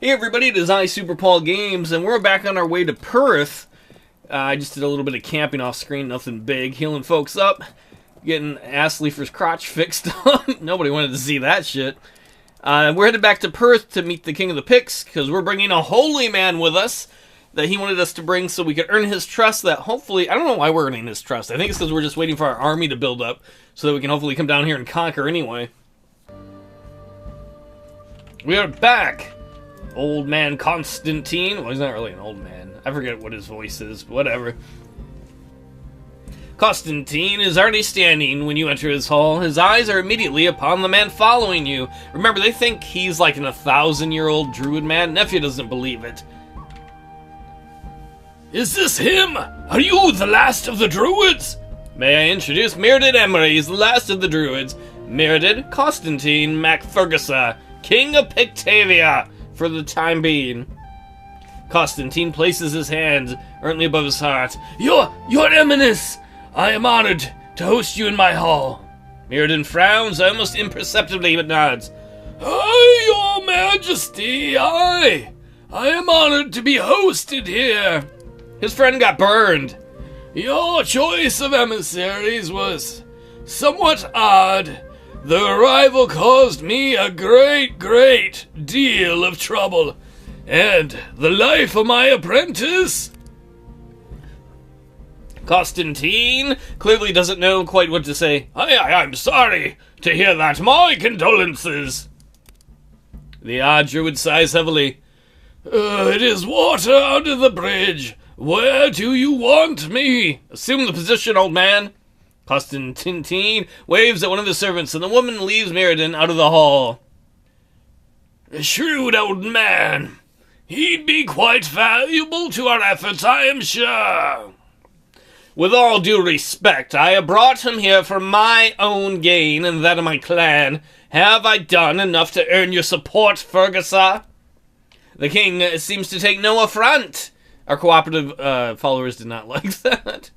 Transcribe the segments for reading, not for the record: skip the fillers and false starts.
Hey everybody, it is I, SuperPaulGames, and we're back on our way to Perth. I just did a little bit of camping off screen, nothing big, healing folks up, getting Assleafer's crotch fixed up. Nobody wanted to see that shit. We're headed back to Perth to meet the King of the Picts, because we're bringing a holy man with us that he wanted us to bring so we could earn his trust that hopefully... I don't know why we're earning his trust. I think it's because we're just waiting for our army to build up so that we can hopefully come down here and conquer anyway. We are back! Old man Constantine. Well, he's not really an old man. I forget what his voice is, but whatever. Constantine is already standing when you enter his hall. His eyes are immediately upon the man following you. Remember, they think he's like an 1,000-year-old druid man. Nephew doesn't believe it. Is this him? Are you the last of the druids? May I introduce Mirrodin Emery, he's the last of the druids. Mirrodin Constantine MacFergusa, King of Pictavia. For the time being. Constantine places his hands earnently above his heart. Your Eminence! I am honored to host you in my hall. Mirrodin frowns almost imperceptibly but nods. Aye, your majesty, aye. I am honored to be hosted here. His friend got burned. Your choice of emissaries was somewhat odd. The arrival caused me a great deal of trouble, and the life of my apprentice... Constantine clearly doesn't know quite what to say. I'm sorry to hear that. My condolences. The odd druid sighs heavily. It is water under the bridge. Where do you want me? Assume the position, old man. Constantine waves at one of the servants, and the woman leaves Mirrodin out of the hall. A shrewd old man. He'd be quite valuable to our efforts, I am sure. With all due respect, I have brought him here for my own gain and that of my clan. Have I done enough to earn your support, Fergusa? The king seems to take no affront. Our cooperative followers did not like that.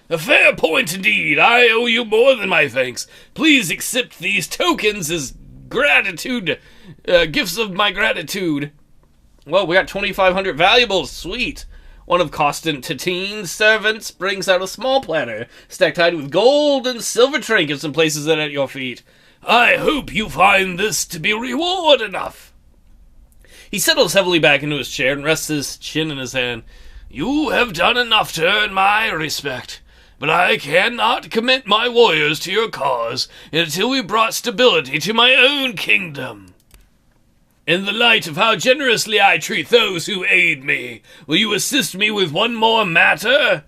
A fair point indeed. I owe you more than my thanks. Please accept these tokens as gratitude, gifts of my gratitude. Well, we got 2,500 valuables. Sweet. One of Constantine's servants brings out a small platter, stacked high with gold and silver trinkets and places it at your feet. I hope you find this to be reward enough. He settles heavily back into his chair and rests his chin in his hand. You have done enough to earn my respect. But I cannot commit my warriors to your cause until we brought stability to my own kingdom. In the light of how generously I treat those who aid me, will you assist me with one more matter?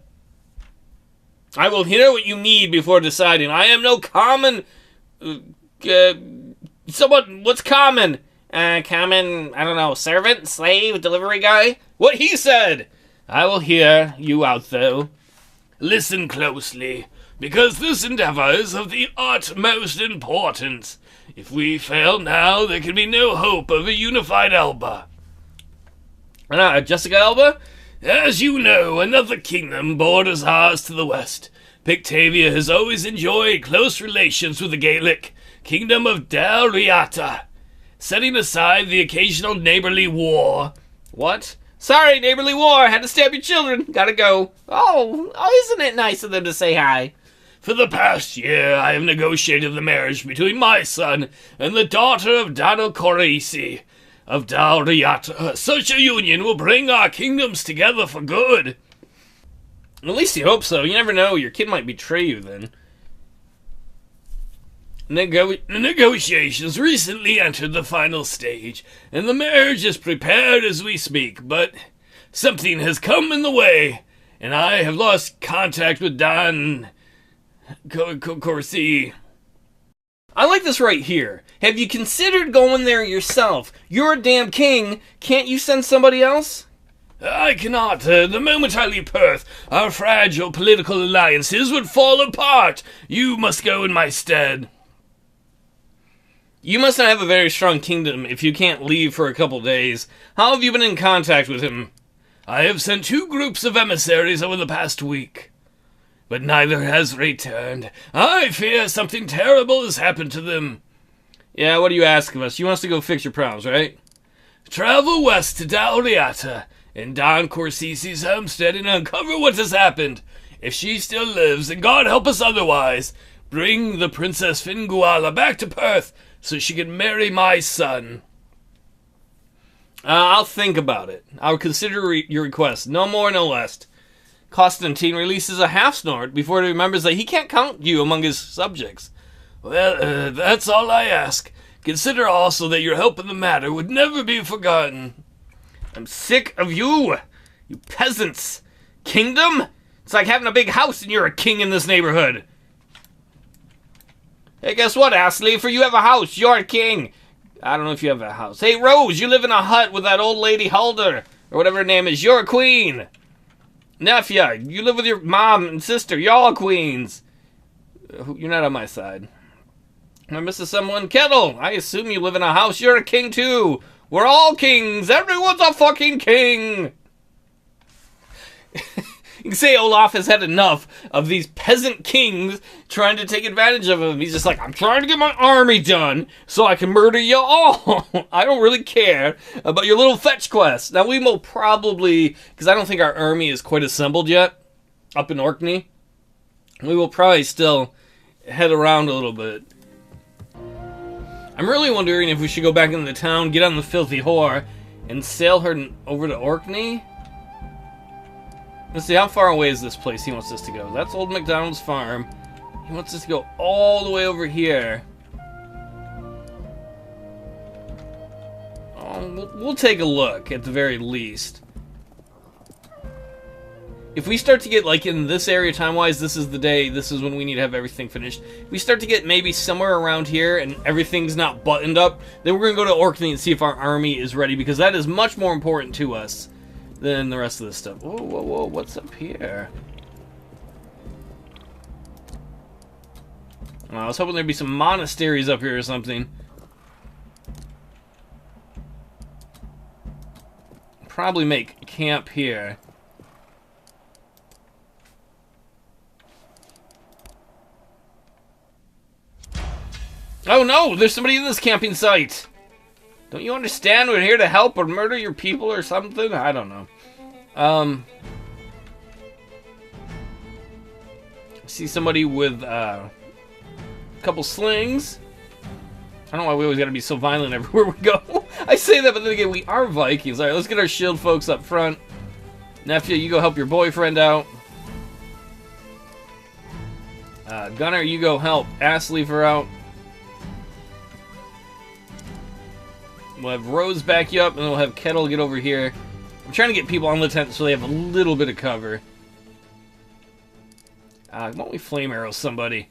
I will hear what you need before deciding. I am no common... what's common? Common, I don't know, servant, slave, delivery guy? What he said! I will hear you out, though. Listen closely, because this endeavor is of the utmost importance. If we fail now, there can be no hope of a unified Elba. Jessica Elba? As you know, another kingdom borders ours to the west. Pictavia has always enjoyed close relations with the Gaelic kingdom of Dalriata, setting aside the occasional neighborly war. What? Sorry, neighborly war. Had to stab your children. Gotta go. Oh, isn't it nice of them to say hi? For the past year, I have negotiated the marriage between my son and the daughter of Dano Corisi of Dalriata. Such a union will bring our kingdoms together for good. At least you hope so. You never know. Your kid might betray you then. Negotiations recently entered the final stage, and the marriage is prepared as we speak, but something has come in the way, and I have lost contact with Don Corsi. I like this right here. Have you considered going there yourself? You're a damn king. Can't you send somebody else? I cannot. The moment I leave Perth, our fragile political alliances would fall apart. You must go in my stead. You must not have a very strong kingdom if you can't leave for a couple days. How have you been in contact with him? I have sent 2 groups of emissaries over the past week, but neither has returned. I fear something terrible has happened to them. Yeah, what do you ask of us? You want us to go fix your problems, right? Travel west to Dauriata and Don Corsisi's homestead and uncover what has happened. If she still lives, and God help us otherwise, bring the Princess Finguala back to Perth so she can marry my son. I'll think about it. I'll consider your request. No more, no less. Constantine releases a half-snort before he remembers that he can't count you among his subjects. Well, that's all I ask. Consider also that your help in the matter would never be forgotten. I'm sick of you peasants. Kingdom? It's like having a big house and you're a king in this neighborhood. Hey, guess what, Astley? For you have a house, you're a king. I don't know if you have a house. Hey, Rose, you live in a hut with that old lady Halder, or whatever her name is. You're a queen. Nefia, you live with your mom and sister. You're all queens. You're not on my side. Am I missing someone? Kettle, I assume you live in a house. You're a king, too. We're all kings. Everyone's a fucking king. You can say Olaf has had enough of these peasant kings trying to take advantage of him. He's just like, I'm trying to get my army done so I can murder you all. I don't really care about your little fetch quest. Now, we will probably, because I don't think our army is quite assembled yet up in Orkney, we will probably still head around a little bit. I'm really wondering if we should go back into the town, get on the filthy whore, and sail her over to Orkney. Let's see, how far away is this place he wants us to go? That's Old MacDonald's farm. He wants us to go all the way over here. Oh, we'll take a look, at the very least. If we start to get, like, in this area time-wise, this is the day, this is when we need to have everything finished. If we start to get maybe somewhere around here and everything's not buttoned up, then we're going to go to Orkney and see if our army is ready, because that is much more important to us than the rest of this stuff. Whoa, whoa, whoa, what's up here? Oh, I was hoping there'd be some monasteries up here or something. Probably make camp here. Oh no, there's somebody in this camping site! Don't you understand? We're here to help or murder your people or something? I don't know. I see somebody with a couple slings. I don't know why we always gotta be so violent everywhere we go. I say that, but then again, we are Vikings. Alright, let's get our shield folks up front. Nephew, you go help your boyfriend out. Gunner, you go help Assleafer out. We'll have Rose back you up, and then we'll have Kettle get over here. I'm trying to get people on the tent so they have a little bit of cover. Why don't we flame arrow somebody?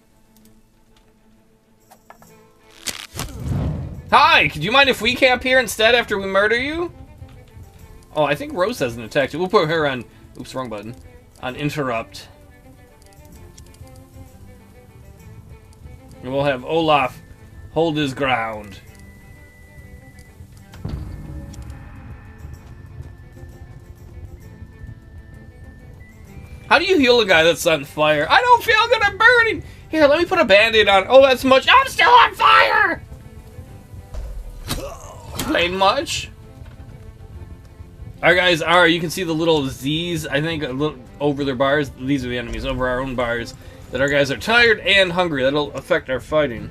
Hi! Could you mind if we camp here instead after we murder you? Oh, I think Rose hasn't attacked you. We'll put her on... Oops, wrong button. On interrupt. And we'll have Olaf hold his ground. How do you heal a guy that's on fire? I don't feel good, I'm burning! Here, let me put a band-aid on. Oh, that's much. I'm still on fire! Playing much? Our guys are, you can see the little Z's, I think, a little over their bars. These are the enemies, over our own bars. That our guys are tired and hungry. That'll affect our fighting.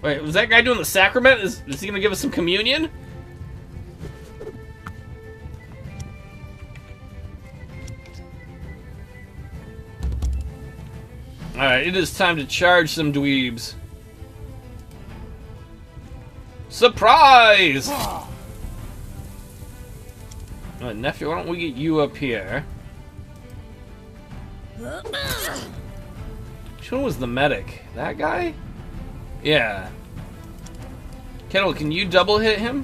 Wait, was that guy doing the sacrament? Is he going to give us some communion? Alright, it is time to charge some dweebs. Surprise! Alright, nephew, why don't we get you up here? Which one was the medic? That guy? Yeah. Kettle, can you double hit him?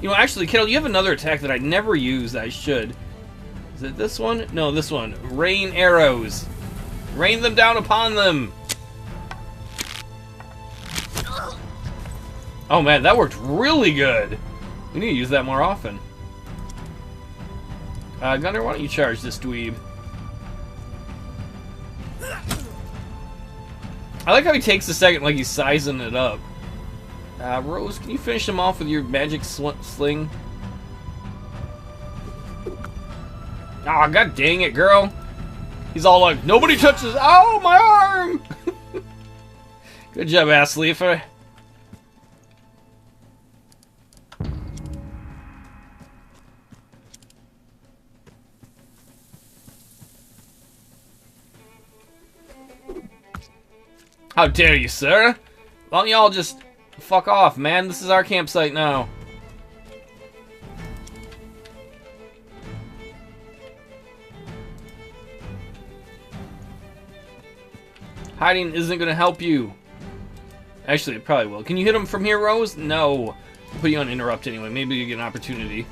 You know, actually, Kettle, you have another attack that I never use that I should. Is it this one? No, this one. Rain arrows. Rain them down upon them! Oh man, that worked really good! We need to use that more often. Gunner, why don't you charge this dweeb? I like how he takes a second like he's sizing it up. Rose, can you finish him off with your magic sling? Ah, god dang it, girl. He's all like, nobody touches. Oh, my arm! Good job, ass leafer. How dare you, sir? Why don't y'all just fuck off, man? This is our campsite now. Hiding isn't going to help you. Actually, it probably will. Can you hit him from here, Rose? No. I'll put you on interrupt anyway. Maybe you get an opportunity.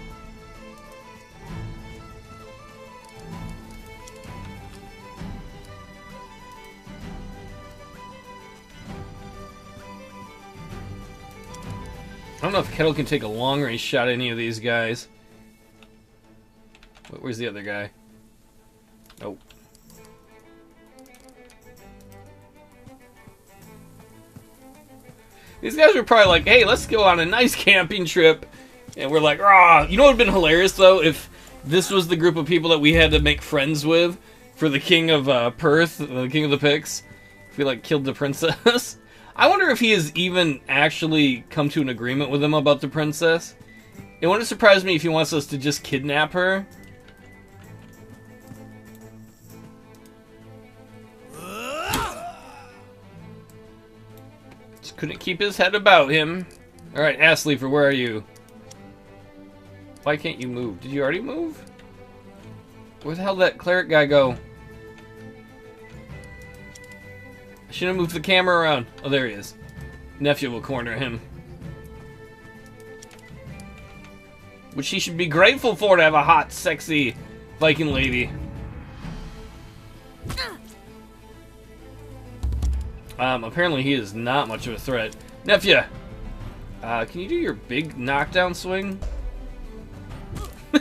I don't know if Kettle can take a long-range shot at any of these guys. Where's the other guy? Nope. These guys were probably like, hey, let's go on a nice camping trip. And we're like, rah. You know what would have been hilarious, though? If this was the group of people that we had to make friends with for the King of Perth, the King of the Picts. If we, like, killed the princess. I wonder if he has even actually come to an agreement with him about the princess. It wouldn't surprise me if he wants us to just kidnap her. Just couldn't keep his head about him. Alright, Assleeper, where are you? Why can't you move? Did you already move? Where the hell did that cleric guy go? I should have moved the camera around. Oh, there he is. Nephew will corner him. Which he should be grateful for, to have a hot, sexy Viking lady. Apparently he is not much of a threat. Nephew! Can you do your big knockdown swing?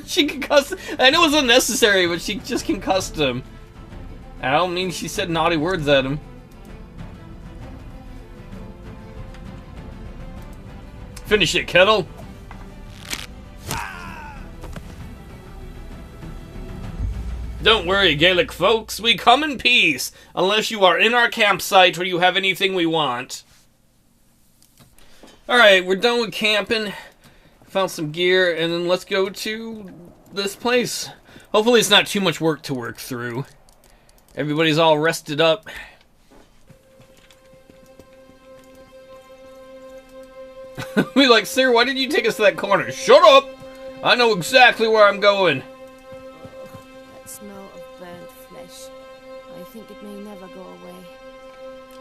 She concussed. I know it was unnecessary, but she just concussed him. I don't mean she said naughty words at him. Finish it, Kettle. Don't worry, Gaelic folks. We come in peace, unless you are in our campsite or you have anything we want. Alright, we're done with camping. Found some gear, and then let's go to this place. Hopefully it's not too much work to work through. Everybody's all rested up. We like, sir, why did you take us to that corner? Shut up! I know exactly where I'm going. That smell of burnt flesh. I think it may never go away.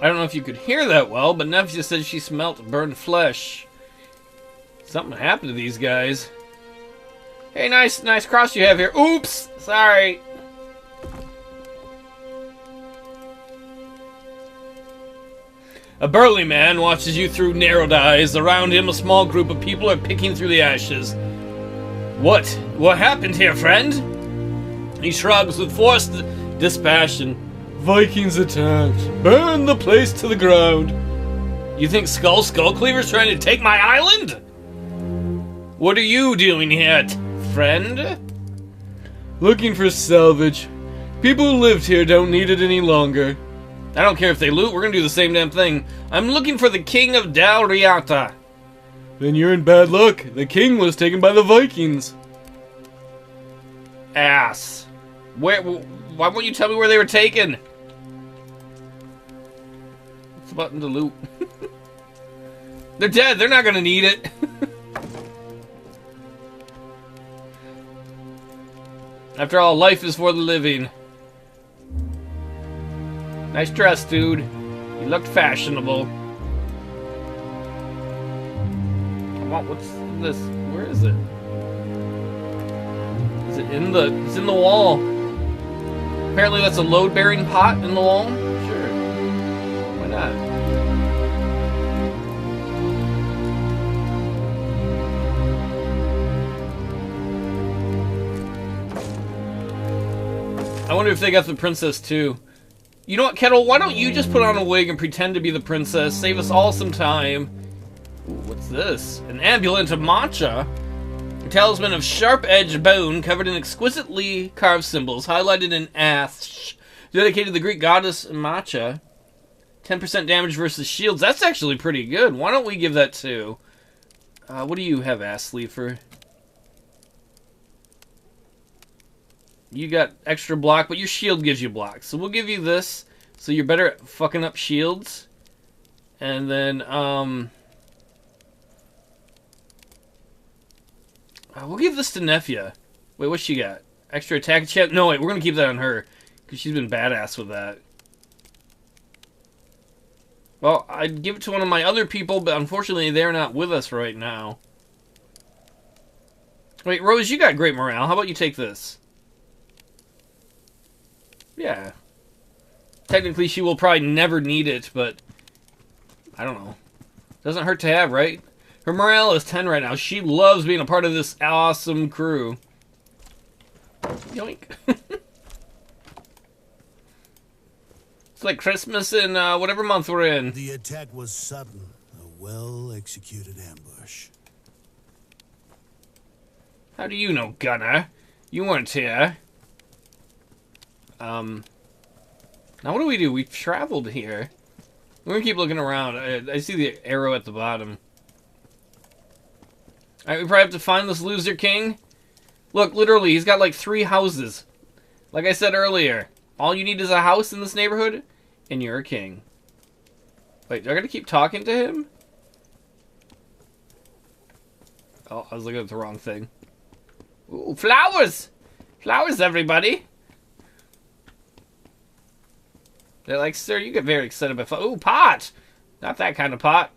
I don't know if you could hear that well, but Nephew said she smelt burned flesh. Something happened to these guys. Hey, nice cross you have here. Oops! Sorry. A burly man watches you through narrowed eyes. Around him, a small group of people are picking through the ashes. What? What happened here, friend? He shrugs with forced dispassion. Vikings attacked. Burn the place to the ground. You think Skullcleaver's trying to take my island? What are you doing here, friend? Looking for salvage. People who lived here don't need it any longer. I don't care if they loot, we're gonna do the same damn thing. I'm looking for the King of Dalriata. Then you're in bad luck. The king was taken by the Vikings. Ass. Why won't you tell me where they were taken? What's the button to loot? They're dead, they're not gonna need it. After all, life is for the living. Nice dress, dude. You looked fashionable. What's this? Where is it? Is it in the... It's in the wall. Apparently that's a load-bearing pot in the wall? Sure. Why not? I wonder if they got the princess too. You know what, Kettle? Why don't you just put on a wig and pretend to be the princess? Save us all some time. Ooh, What's this? An amulet of matcha? A talisman of sharp-edged bone covered in exquisitely carved symbols, highlighted in ash, dedicated to the Greek goddess matcha. 10% damage versus shields. That's actually pretty good. Why don't we give that to... what do you have, Astley, for... You got extra block, but your shield gives you block. So we'll give you this, so you're better at fucking up shields. And then, we'll give this to Nefia. Wait, what's she got? Extra attack chance? No, wait, we're gonna keep that on her. Because she's been badass with that. Well, I'd give it to one of my other people, but unfortunately they're not with us right now. Wait, Rose, you got great morale. How about you take this? Yeah. Technically, she will probably never need it, but... I don't know. Doesn't hurt to have, right? Her morale is 10 right now. She loves being a part of this awesome crew. Yoink. It's like Christmas in whatever month we're in. The attack was sudden. A well-executed ambush. How do you know, Gunner? You weren't here. Now what do? We've traveled here. We're gonna keep looking around. I see the arrow at the bottom. Alright, we probably have to find this loser king. Look, literally, he's got like 3 houses. Like I said earlier, all you need is a house in this neighborhood, and you're a king. Wait, do I gotta keep talking to him? Oh, I was looking at the wrong thing. Ooh, flowers! Flowers, everybody! They're like, sir, you get very excited about flowers. Ooh, pot! Not that kind of pot.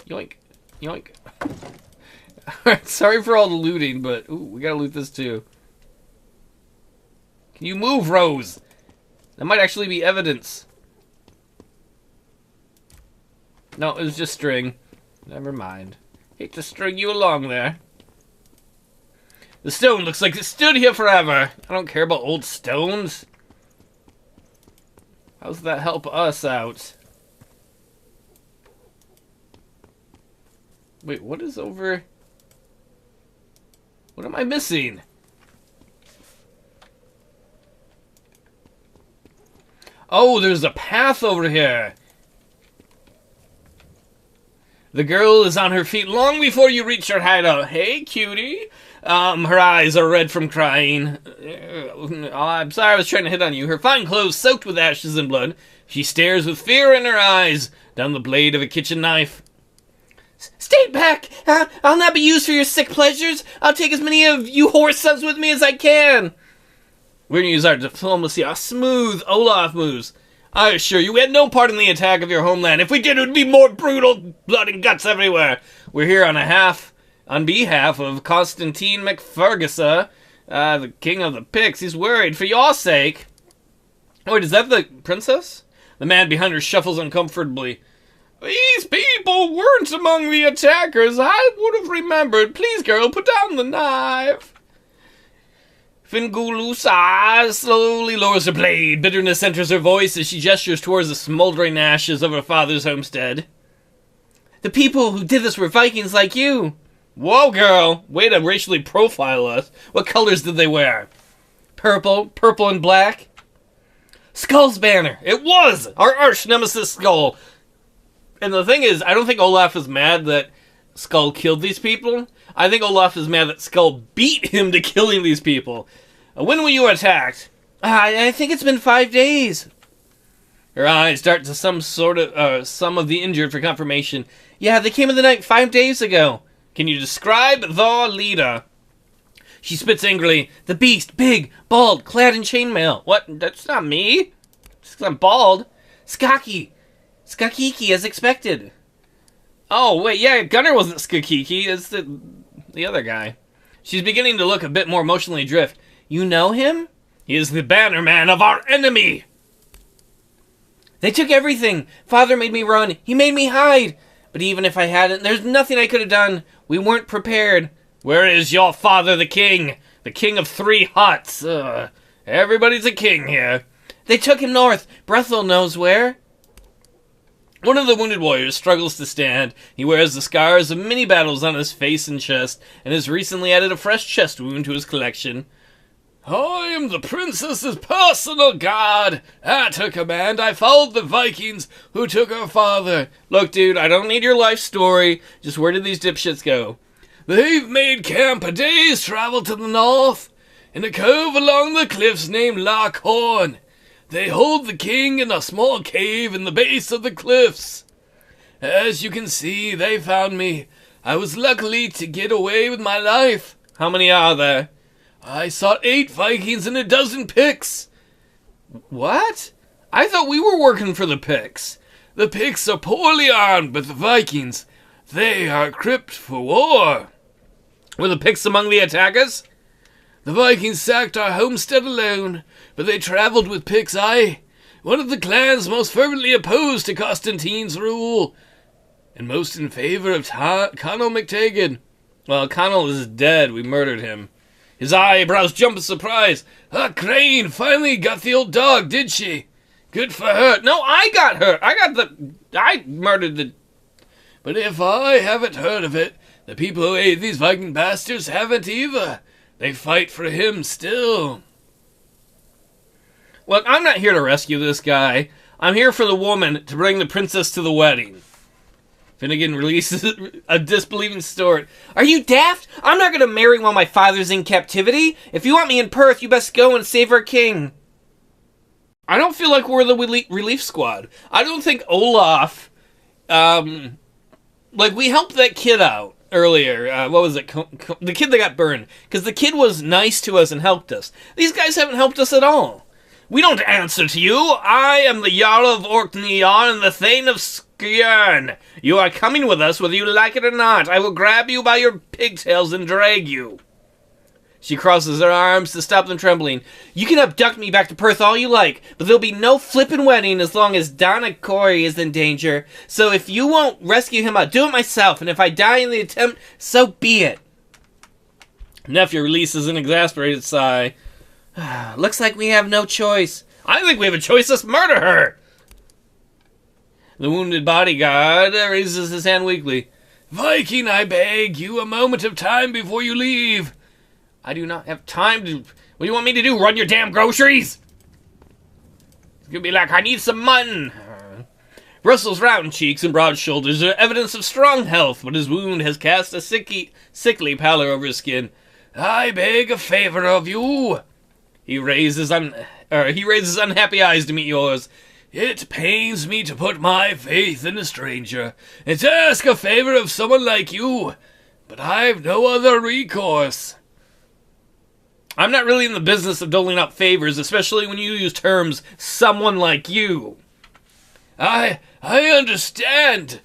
Yoink. Yoink. Alright, sorry for all the looting, but... Ooh, we gotta loot this too. Can you move, Rose? That might actually be evidence. No, it was just string. Never mind. Hate to string you along there. The stone looks like it stood here forever. I don't care about old stones. How does that help us out? Wait, what is over... What am I missing? Oh, there's a path over here. The girl is on her feet long before you reach her hideout. Hey, cutie. Her eyes are red from crying. I'm sorry, I was trying to hit on you. Her fine clothes soaked with ashes and blood. She stares with fear in her eyes down the blade of a kitchen knife. Stay back! I'll not be used for your sick pleasures. I'll take as many of you horse subs with me as I can. We're gonna use our diplomacy, our smooth Olaf moves. I assure you, we had no part in the attack of your homeland. If we did, it would be more brutal, blood and guts everywhere. We're here on behalf of Constantine McFergusa, the king of the Picts. He's worried for your sake. Wait, is that the princess? The man behind her shuffles uncomfortably. These people weren't among the attackers. I would have remembered. Please, girl, put down the knife. Fingulusa slowly lowers her blade. Bitterness enters her voice as she gestures towards the smoldering ashes of her father's homestead. The people who did this were Vikings like you. Whoa, girl. Way to racially profile us. What colors did they wear? Purple and black. Skull's banner. It was! Our arch nemesis Skull. And the thing is, I don't think Olaf is mad that Skull killed these people. I think Olaf is mad that Skull beat him to killing these people. When were you attacked? I think it's been 5 days. Her eyes dart to some of the injured for confirmation. Yeah, they came in the night 5 days ago. Can you describe the leader? She spits angrily. The beast, big, bald, clad in chainmail. What? That's not me. Just 'cause I'm bald. Skakiki, as expected. Oh, wait, yeah, Gunner wasn't Skakiki. It's the other guy. She's beginning to look a bit more emotionally adrift. You know him? He is the bannerman of our enemy. They took everything. Father made me run. He made me hide. But even if I hadn't, there's nothing I could have done. We weren't prepared. Where is your father, the king? The king of 3 huts. Everybody's a king here. They took him north. Brethel knows where. One of the wounded warriors struggles to stand. He wears the scars of many battles on his face and chest, and has recently added a fresh chest wound to his collection. I am the princess's personal guard. At her command, I followed the Vikings who took her father. Look, dude, I don't need your life story. Just where did these dipshits go? They've made camp a day's travel to the north, in a cove along the cliffs named Loch Horn. They hold the king in a small cave in the base of the cliffs. As you can see, they found me. I was lucky to get away with my life. How many are there? I sought 8 Vikings and a dozen Picts. What? I thought we were working for the Picts. The Picts are poorly armed, but the Vikings, they are equipped for war. Were the Picts among the attackers? The Vikings sacked our homestead alone, but they traveled with Picts, one of the clans most fervently opposed to Constantine's rule, and most in favor of Conall MacTaggart. Well, Conall is dead. We murdered him. His eyebrows jump in surprise. Crane finally got the old dog, did she? Good for her. No, I got her. I murdered the... But if I haven't heard of it, the people who aid these Viking bastards haven't either. They fight for him still. Look, I'm not here to rescue this guy. I'm here for the woman to bring the princess to the wedding. Finnegan releases a disbelieving snort. Are you daft? I'm not going to marry while my father's in captivity. If you want me in Perth, you best go and save our king. I don't feel like we're the relief squad. I don't think Olaf... we helped that kid out earlier. What was it? The kid that got burned. Because the kid was nice to us and helped us. These guys haven't helped us at all. We don't answer to you. I am the Jarl of Orkney and the Thane of Skjern. You are coming with us whether you like it or not. I will grab you by your pigtails and drag you. She crosses her arms to stop them trembling. You can abduct me back to Perth all you like, but there'll be no flippin' wedding as long as Donna Corey is in danger. So if you won't rescue him, I'll do it myself, and if I die in the attempt, so be it. Nephew releases an exasperated sigh. Looks like we have no choice. I think we have a choice. Let's murder her. The wounded bodyguard raises his hand weakly. Viking, I beg you a moment of time before you leave. I do not have time to... What do you want me to do? Run your damn groceries? It's gonna be like, I need some mutton. Russell's round cheeks and broad shoulders are evidence of strong health, but his wound has cast a sickly pallor over his skin. I beg a favor of you. He raises unhappy eyes to meet yours. It pains me to put my faith in a stranger, and to ask a favor of someone like you, but I've no other recourse. I'm not really in the business of doling out favors, especially when you use terms, someone like you. I understand,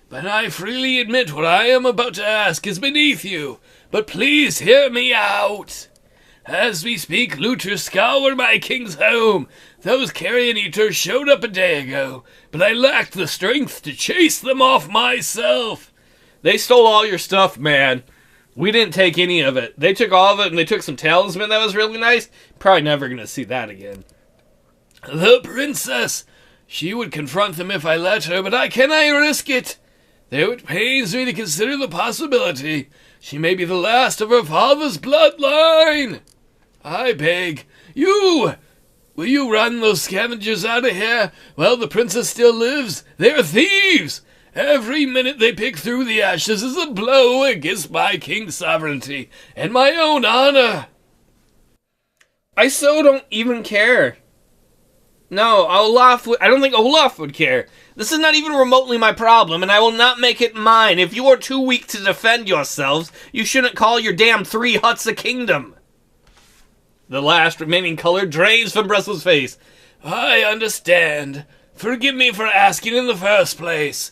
but I freely admit what I am about to ask is beneath you, but please hear me out. As we speak, looters scour my king's home. Those carrion eaters showed up a day ago, but I lacked the strength to chase them off myself. They stole all your stuff, man. We didn't take any of it. They took all of it, and they took some talisman that was really nice. Probably never going to see that again. The princess. She would confront them if I let her, but I cannot risk it. Though it pains me to consider the possibility. She may be the last of her father's bloodline. I beg, will you run those scavengers out of here while the princess still lives? They're thieves. Every minute they pick through the ashes is a blow against my king's sovereignty and my own honor. I so don't even care. No, I don't think Olaf would care. This is not even remotely my problem, and I will not make it mine. If you are too weak to defend yourselves, you shouldn't call your damn 3 huts a kingdom. The last remaining color drains from Brussels' face. I understand. Forgive me for asking in the first place.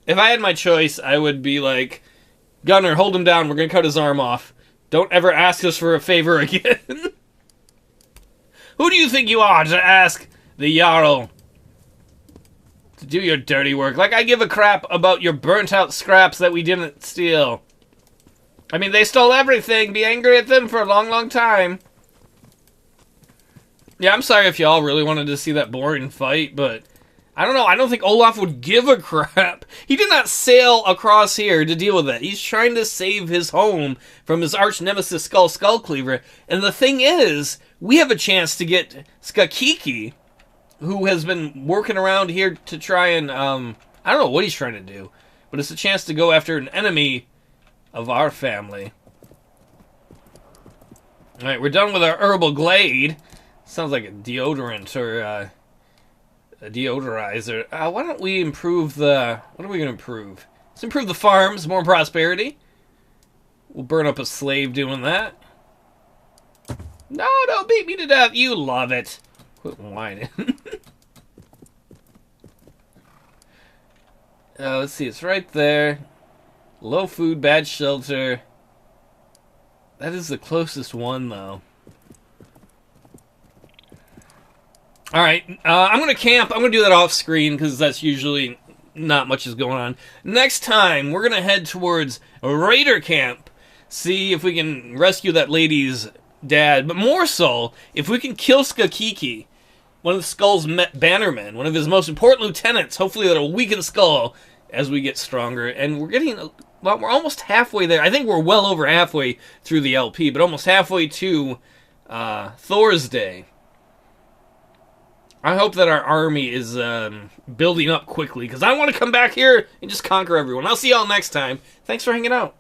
If I had my choice, I would be like, Gunner, hold him down. We're going to cut his arm off. Don't ever ask us for a favor again. Who do you think you are to ask the Jarl to do your dirty work? Like I give a crap about your burnt-out scraps that we didn't steal. I mean, they stole everything. Be angry at them for a long, long time. Yeah, I'm sorry if y'all really wanted to see that boring fight, but I don't know. I don't think Olaf would give a crap. He did not sail across here to deal with it. He's trying to save his home from his arch nemesis Skullcleaver. And the thing is, we have a chance to get Skakiki, who has been working around here to try and, I don't know what he's trying to do, but it's a chance to go after an enemy of our family. Alright, we're done with our herbal glade. Sounds like a deodorant or a deodorizer. Why don't we improve the... What are we going to improve? Let's improve the farms, more prosperity. We'll burn up a slave doing that. No, don't beat me to death. You love it. Quit whining. Let's see, it's right there. Low food, bad shelter. That is the closest one, though. Alright, I'm going to camp. I'm going to do that off screen because that's usually not much is going on. Next time, we're going to head towards a raider camp. See if we can rescue that lady's dad. But more so, if we can kill Skakiki, one of the Skull's bannermen, one of his most important lieutenants. Hopefully that'll weaken Skull as we get stronger. And we're getting... Well, we're almost halfway there. I think we're well over halfway through the LP, but almost halfway to Thor's Day. I hope that our army is building up quickly, because I want to come back here and just conquer everyone. I'll see y'all next time. Thanks for hanging out.